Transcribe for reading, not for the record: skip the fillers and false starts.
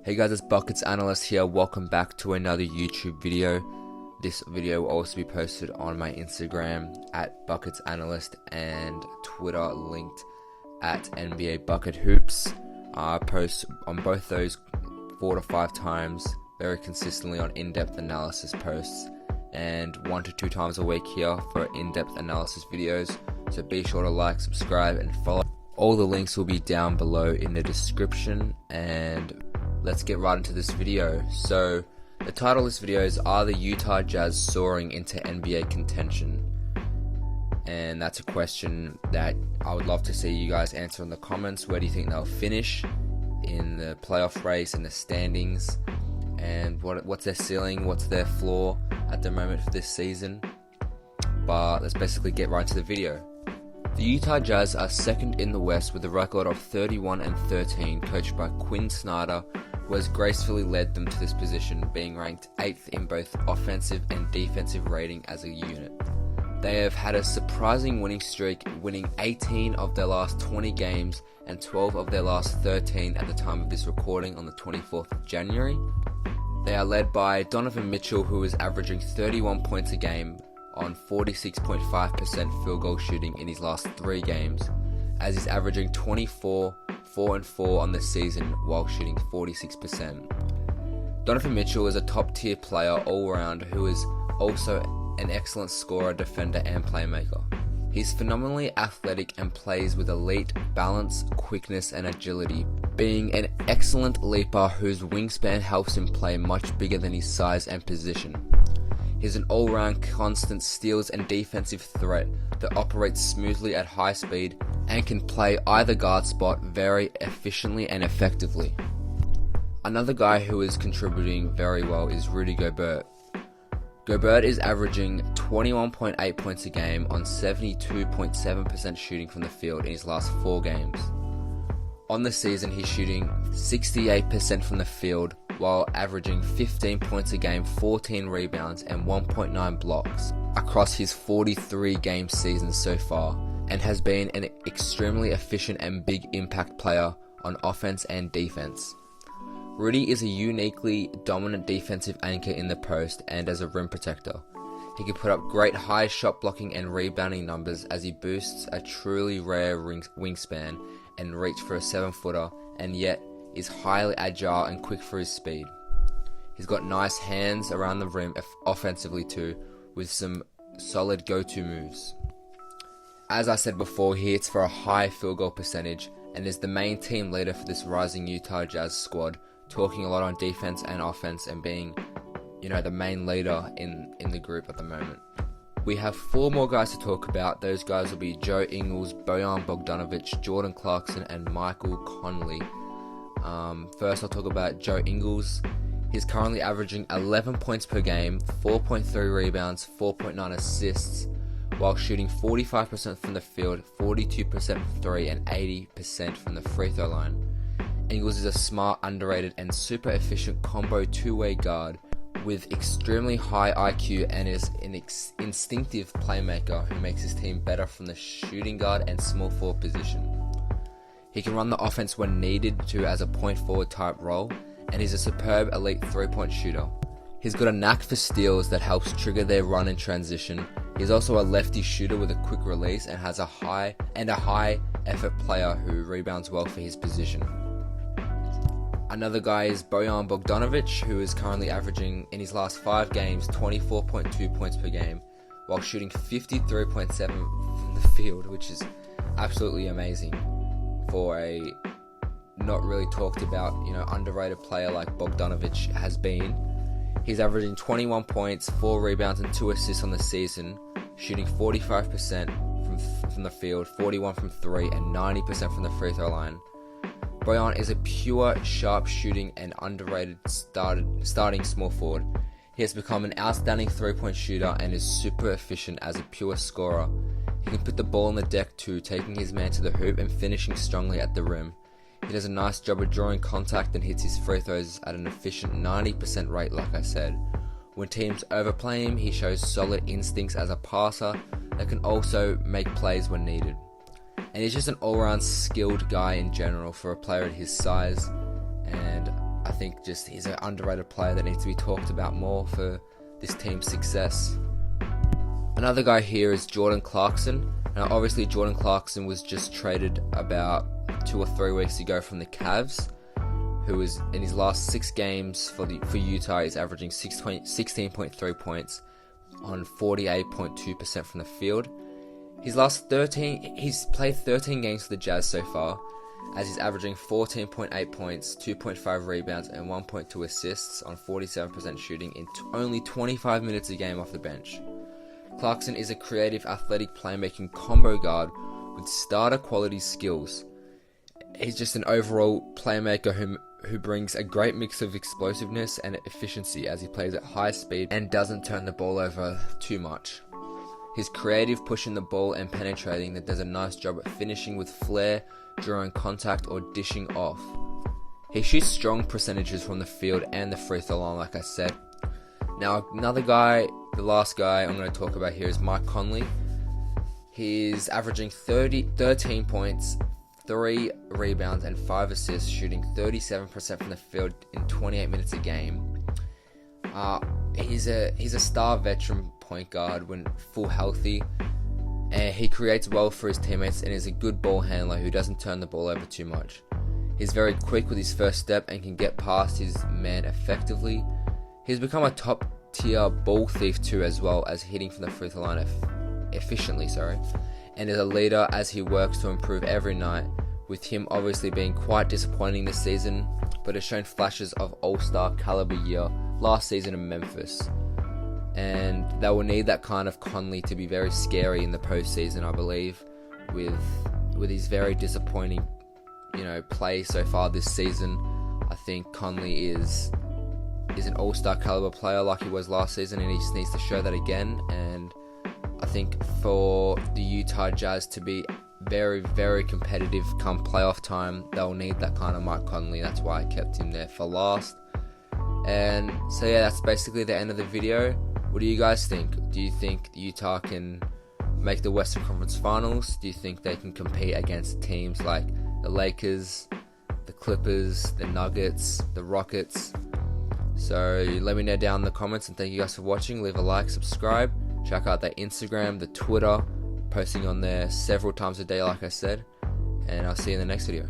Hey guys, it's Buckets Analyst here. Welcome back to another YouTube video. This video will also be posted on my Instagram at Buckets Analyst and Twitter linked at NBA Bucket Hoops. I post on both those 4 to 5 times very consistently on in-depth analysis posts, and 1 to 2 times a week here for in-depth analysis videos. So be sure to like, subscribe, and follow. All the links will be down below in the description, and let's get right into this video. So the title of this video is, are the Utah Jazz soaring into NBA contention? And that's a question that I would love to see you guys answer in the comments. Where do you think they'll finish in the playoff race and the standings? And what's their ceiling? What's their floor at the moment for this season? But let's basically get right into the video. The Utah Jazz are second in the West with a record of 31-13, coached by Quinn Snyder, who has gracefully led them to this position, being ranked 8th in both offensive and defensive rating as a unit. They have had a surprising winning streak, winning 18 of their last 20 games and 12 of their last 13 at the time of this recording on the 24th of January. They are led by Donovan Mitchell, who is averaging 31 points a game on 46.5% field goal shooting in his last 3 games, as he's averaging 24, 4 and 4 on the season while shooting 46%. Donovan Mitchell is a top tier player all around who is also an excellent scorer, defender, and playmaker. He's phenomenally athletic and plays with elite balance, quickness, and agility, being an excellent leaper whose wingspan helps him play much bigger than his size and position. He's an all-round constant steals and defensive threat that operates smoothly at high speed and can play either guard spot very efficiently and effectively. Another guy who is contributing very well is Rudy Gobert. Gobert is averaging 21.8 points a game on 72.7% shooting from the field in his last 4 games. On the season, he's shooting 68% from the field while averaging 15 points a game, 14 rebounds, and 1.9 blocks across his 43 game season so far, and has been an extremely efficient and big impact player on offense and defense. Rudy is a uniquely dominant defensive anchor in the post and as a rim protector. He can put up great high shot blocking and rebounding numbers as he boosts a truly rare wingspan and reach for a 7-footer, and yet is highly agile and quick for his speed. He's got nice hands around the rim offensively too, with some solid go-to moves. As I said before, he hits for a high field goal percentage and is the main team leader for this rising Utah Jazz squad, talking a lot on defense and offense and being, the main leader in the group at the moment. We have 4 more guys to talk about. Those guys will be Joe Ingles, Bojan Bogdanovic, Jordan Clarkson, and Michael Conley. First, I'll talk about Joe Ingles. He's currently averaging 11 points per game, 4.3 rebounds, 4.9 assists, while shooting 45% from the field, 42% from 3, and 80% from the free throw line. Ingles is a smart, underrated, and super efficient combo 2-way guard with extremely high IQ and is an instinctive playmaker who makes his team better from the shooting guard and small forward position. He can run the offense when needed to as a point forward type role, and he's a superb elite 3-point shooter. He's got a knack for steals that helps trigger their run in transition. He's also a lefty shooter with a quick release and has a high effort player who rebounds well for his position. Another guy is Bojan Bogdanovic, who is currently averaging in his last 5 games 24.2 points per game while shooting 53.7 from the field, which is absolutely amazing for a not really talked about, underrated player like Bogdanovic has been. He's averaging 21 points, 4 rebounds, and 2 assists on the season, shooting 45% from the field, 41 from 3, and 90% from the free throw line. Bojan is a pure, sharp shooting and underrated starting small forward. He has become an outstanding 3-point shooter and is super efficient as a pure scorer. He can put the ball on the deck too, taking his man to the hoop and finishing strongly at the rim. He does a nice job of drawing contact and hits his free throws at an efficient 90% rate, like I said. When teams overplay him, he shows solid instincts as a passer that can also make plays when needed. And he's just an all-round skilled guy in general for a player at his size, and I think just he's an underrated player that needs to be talked about more for this team's success. Another guy here is Jordan Clarkson. Now obviously Jordan Clarkson was just traded about 2 or 3 weeks ago from the Cavs, who is in his last 6 games for Utah is averaging 16.3 points on 48.2% from the field. He's played 13 games for the Jazz so far, as he's averaging 14.8 points, 2.5 rebounds, and 1.2 assists on 47% shooting in only 25 minutes a game off the bench. Clarkson is a creative, athletic, playmaking combo guard with starter quality skills. He's just an overall playmaker who brings a great mix of explosiveness and efficiency as he plays at high speed and doesn't turn the ball over too much. He's creative, pushing the ball and penetrating, that does a nice job at finishing with flair, drawing contact or dishing off. He shoots strong percentages from the field and the free throw line, like I said. Now another guy, the last guy I'm going to talk about here is Mike Conley. He's averaging 13 points, 3 rebounds and 5 assists, shooting 37% from the field in 28 minutes a game. He's a star veteran point guard when full healthy, and he creates well for his teammates and is a good ball handler who doesn't turn the ball over too much. He's very quick with his first step and can get past his man effectively. He's become a top tier ball thief too, as well as hitting from the free throw line efficiently, and is a leader as he works to improve every night, with him obviously being quite disappointing this season, but has shown flashes of all-star caliber year last season in Memphis. And they will need that kind of Conley to be very scary in the postseason, I believe, with his very disappointing, play so far this season. I think Conley is an all-star caliber player like he was last season, and he just needs to show that again. And I think for the Utah Jazz to be very, very competitive come playoff time, they'll need that kind of Mike Conley. That's why I kept him there for last. And so yeah, that's basically the end of the video. What do you guys think? Do you think Utah can make the Western Conference Finals? Do you think they can compete against teams like the Lakers, the Clippers, the Nuggets, the Rockets? So let me know down in the comments, and thank you guys for watching. Leave a like, subscribe, check out their Instagram, the Twitter, posting on there several times a day like I said, and I'll see you in the next video.